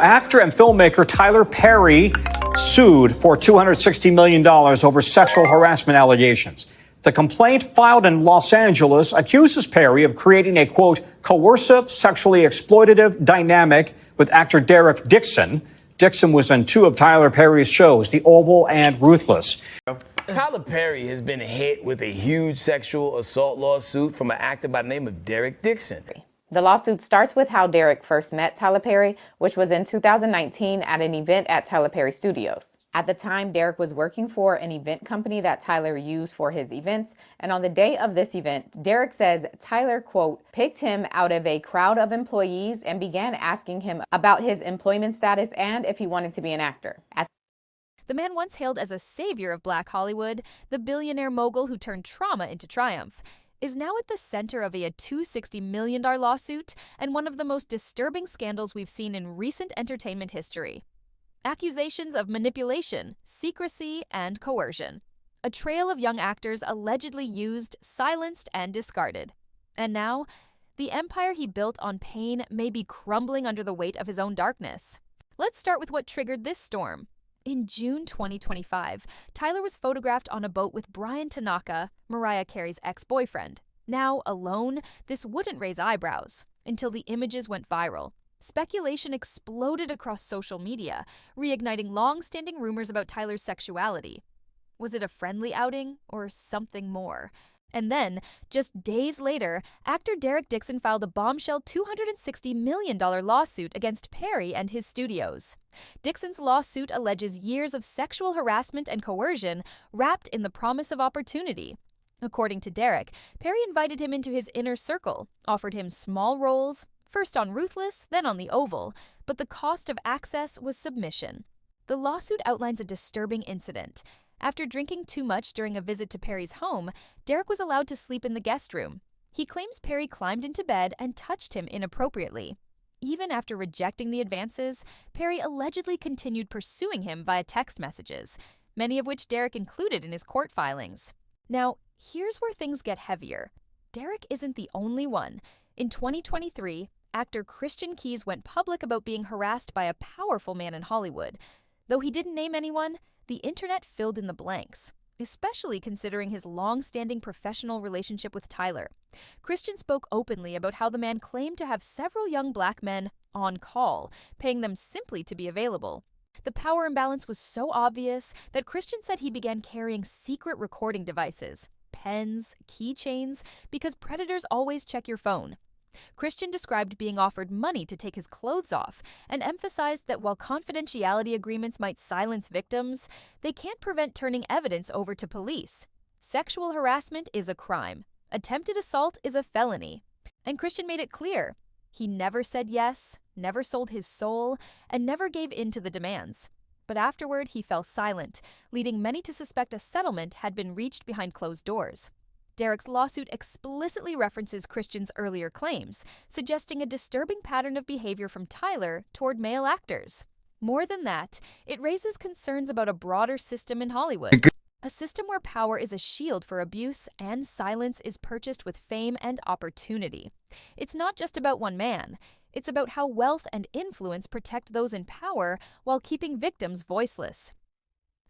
Actor and filmmaker Tyler Perry sued for $260 million over sexual harassment allegations. The complaint filed in Los Angeles accuses Perry of creating a, quote, coercive, sexually exploitative dynamic with actor Derek Dixon. Dixon was in two of Tyler Perry's shows, The Oval and Ruthless. Tyler Perry has been hit with a huge sexual assault lawsuit from an actor by the name of Derek Dixon. The lawsuit starts with how Derek first met Tyler Perry, which was in 2019 at an event at Tyler Perry Studios. At the time, Derek was working for an event company that Tyler used for his events, and on the day of this event, Derek says Tyler, quote, picked him out of a crowd of employees and began asking him about his employment status and if he wanted to be an actor. The man once hailed as a savior of Black Hollywood, the billionaire mogul who turned trauma into triumph, is now at the center of a $260 million lawsuit and one of the most disturbing scandals we've seen in recent entertainment history. Accusations of manipulation, secrecy, and coercion. A trail of young actors allegedly used, silenced, and discarded. And now, the empire he built on pain may be crumbling under the weight of his own darkness. Let's start with what triggered this storm. In June 2025, Tyler was photographed on a boat with Brian Tanaka, Mariah Carey's ex-boyfriend. Now, alone, this wouldn't raise eyebrows until the images went viral. Speculation exploded across social media, reigniting long-standing rumors about Tyler's sexuality. Was it a friendly outing or something more? And then, just days later, actor Derek Dixon filed a bombshell $260 million lawsuit against Perry and his studios. Dixon's lawsuit alleges years of sexual harassment and coercion wrapped in the promise of opportunity. According to Derek, Perry invited him into his inner circle, offered him small roles, first on Ruthless, then on The Oval, but the cost of access was submission. The lawsuit outlines a disturbing incident. After drinking too much during a visit to Perry's home, Derek was allowed to sleep in the guest room. He claims Perry climbed into bed and touched him inappropriately. Even after rejecting the advances, Perry allegedly continued pursuing him via text messages, many of which Derek included in his court filings. Now, here's where things get heavier. Derek isn't the only one. In 2023, actor Christian Keyes went public about being harassed by a powerful man in Hollywood. Though he didn't name anyone, the internet filled in the blanks, especially considering his long-standing professional relationship with Tyler. Christian spoke openly about how the man claimed to have several young Black men on call, paying them simply to be available. The power imbalance was so obvious that Christian said he began carrying secret recording devices, pens, keychains, because predators always check your phone. Christian described being offered money to take his clothes off and emphasized that while confidentiality agreements might silence victims, they can't prevent turning evidence over to police. Sexual harassment is a crime. Attempted assault is a felony. And Christian made it clear. He never said yes, never sold his soul, and never gave in to the demands. But afterward, he fell silent, leading many to suspect a settlement had been reached behind closed doors. Derek's lawsuit explicitly references Christian's earlier claims, suggesting a disturbing pattern of behavior from Tyler toward male actors. More than that, it raises concerns about a broader system in Hollywood. A system where power is a shield for abuse and silence is purchased with fame and opportunity. It's not just about one man. It's about how wealth and influence protect those in power while keeping victims voiceless.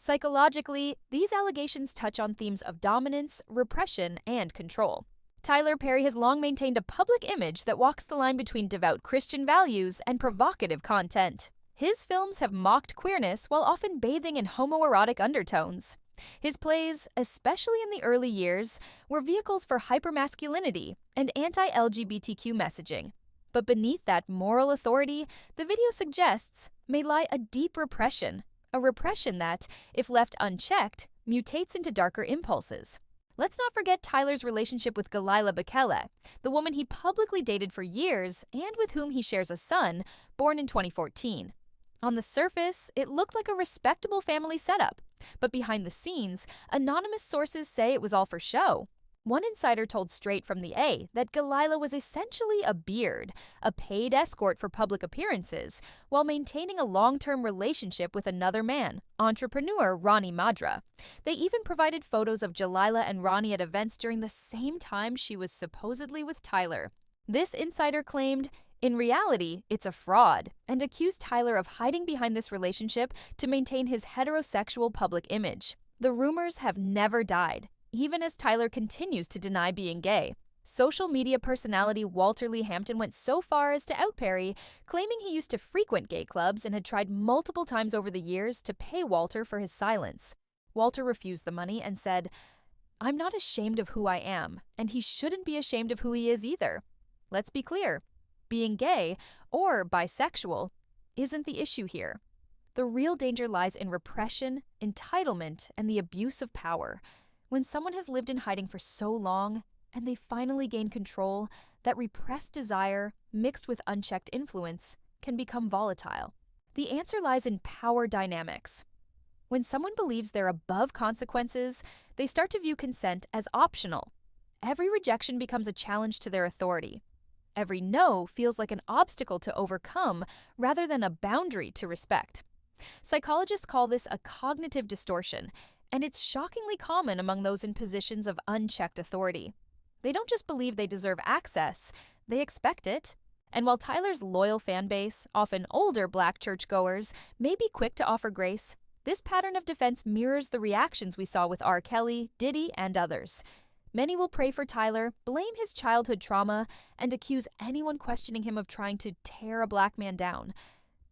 Psychologically, these allegations touch on themes of dominance, repression, and control. Tyler Perry has long maintained a public image that walks the line between devout Christian values and provocative content. His films have mocked queerness while often bathing in homoerotic undertones. His plays, especially in the early years, were vehicles for hypermasculinity and anti-LGBTQ messaging. But beneath that moral authority, the video suggests, may lie a deep repression. A repression that, if left unchecked, mutates into darker impulses. Let's not forget Tyler's relationship with Galila Bekele, the woman he publicly dated for years and with whom he shares a son, born in 2014. On the surface, it looked like a respectable family setup, but behind the scenes, anonymous sources say it was all for show. One insider told Straight from the A that Galila was essentially a beard, a paid escort for public appearances, while maintaining a long-term relationship with another man, entrepreneur Ronnie Madra. They even provided photos of Jalila and Ronnie at events during the same time she was supposedly with Tyler. This insider claimed, In reality, it's a fraud, and accused Tyler of hiding behind this relationship to maintain his heterosexual public image. The rumors have never died, even as Tyler continues to deny being gay. Social media personality Walter Lee Hampton went so far as to out Perry, claiming he used to frequent gay clubs and had tried multiple times over the years to pay Walter for his silence. Walter refused the money and said, "I'm not ashamed of who I am, and he shouldn't be ashamed of who he is either. Let's be clear. Being gay, or bisexual, isn't the issue here. The real danger lies in repression, entitlement, and the abuse of power. When someone has lived in hiding for so long, and they finally gain control, that repressed desire, mixed with unchecked influence, can become volatile. The answer lies in power dynamics. When someone believes they're above consequences, they start to view consent as optional. Every rejection becomes a challenge to their authority. Every no feels like an obstacle to overcome rather than a boundary to respect. Psychologists call this a cognitive distortion, and it's shockingly common among those in positions of unchecked authority. They don't just believe they deserve access, they expect it. And while Tyler's loyal fan base, often older Black churchgoers, may be quick to offer grace, this pattern of defense mirrors the reactions we saw with R. Kelly, Diddy, and others. Many will pray for Tyler, blame his childhood trauma, and accuse anyone questioning him of trying to tear a Black man down.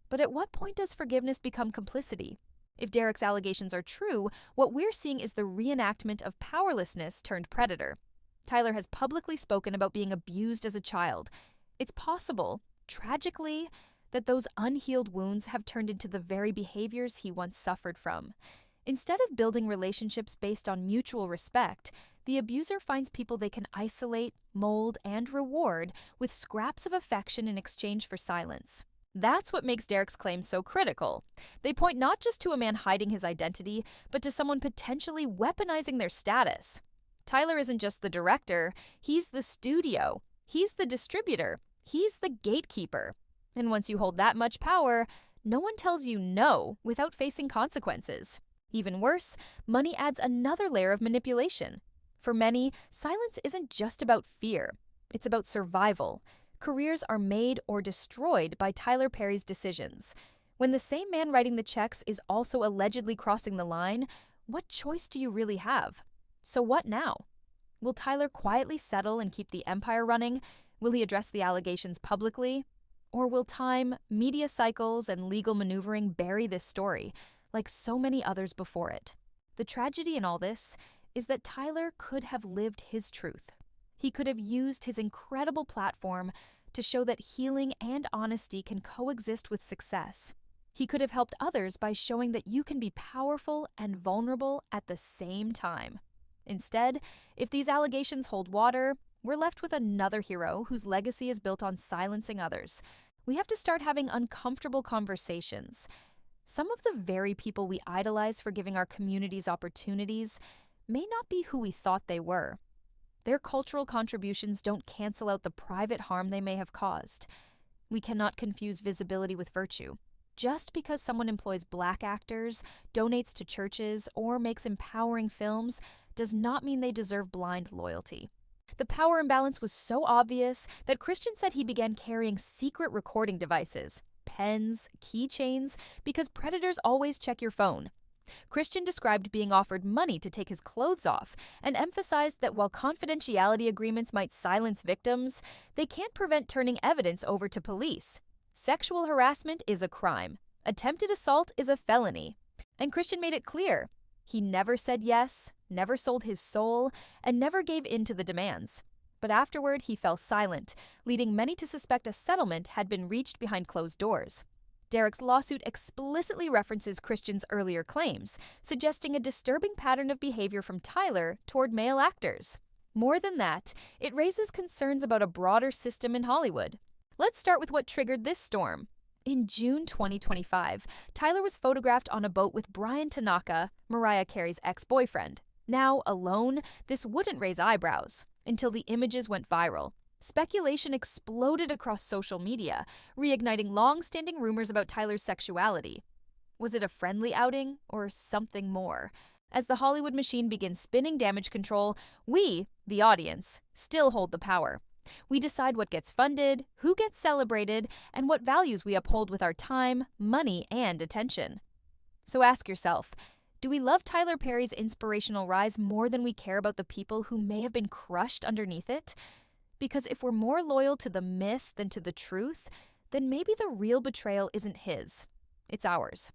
But at what point does forgiveness become complicity? If Derek's allegations are true, what we're seeing is the reenactment of powerlessness turned predator. Tyler has publicly spoken about being abused as a child. It's possible, tragically, that those unhealed wounds have turned into the very behaviors he once suffered from. Instead of building relationships based on mutual respect, the abuser finds people they can isolate, mold, and reward with scraps of affection in exchange for silence. That's what makes Derek's claims so critical. They point not just to a man hiding his identity, but to someone potentially weaponizing their status. Tyler isn't just the director, he's the studio, he's the distributor, he's the gatekeeper. And once you hold that much power, no one tells you no without facing consequences. Even worse, money adds another layer of manipulation. For many, silence isn't just about fear, it's about survival. Careers are made or destroyed by Tyler Perry's decisions. When the same man writing the checks is also allegedly crossing the line, what choice do you really have? So what now? Will Tyler quietly settle and keep the empire running? Will he address the allegations publicly? Or will time, media cycles, and legal maneuvering bury this story, like so many others before it? The tragedy in all this is that Tyler could have lived his truth. He could have used his incredible platform to show that healing and honesty can coexist with success. He could have helped others by showing that you can be powerful and vulnerable at the same time. Instead, if these allegations hold water, we're left with another hero whose legacy is built on silencing others. We have to start having uncomfortable conversations. Some of the very people we idolize for giving our communities opportunities may not be who we thought they were. Their cultural contributions don't cancel out the private harm they may have caused. We cannot confuse visibility with virtue. Just because someone employs Black actors, donates to churches, or makes empowering films does not mean they deserve blind loyalty. The power imbalance was so obvious that Christian said he began carrying secret recording devices, pens, keychains, because predators always check your phone. Christian described being offered money to take his clothes off and emphasized that while confidentiality agreements might silence victims, they can't prevent turning evidence over to police. Sexual harassment is a crime. Attempted assault is a felony. And Christian made it clear. He never said yes, never sold his soul, and never gave in to the demands. But afterward, he fell silent, leading many to suspect a settlement had been reached behind closed doors. Derek's lawsuit explicitly references Christian's earlier claims, suggesting a disturbing pattern of behavior from Tyler toward male actors. More than that, it raises concerns about a broader system in Hollywood. Let's start with what triggered this storm. In June 2025, Tyler was photographed on a boat with Brian Tanaka, Mariah Carey's ex-boyfriend. Now, alone, this wouldn't raise eyebrows until the images went viral. Speculation exploded across social media, reigniting long-standing rumors about Tyler's sexuality. Was it a friendly outing or something more? As the Hollywood machine begins spinning damage control, we, the audience, still hold the power. We decide what gets funded, who gets celebrated, and what values we uphold with our time, money, and attention. So ask yourself, do we love Tyler Perry's inspirational rise more than we care about the people who may have been crushed underneath it? Because if we're more loyal to the myth than to the truth, then maybe the real betrayal isn't his, it's ours.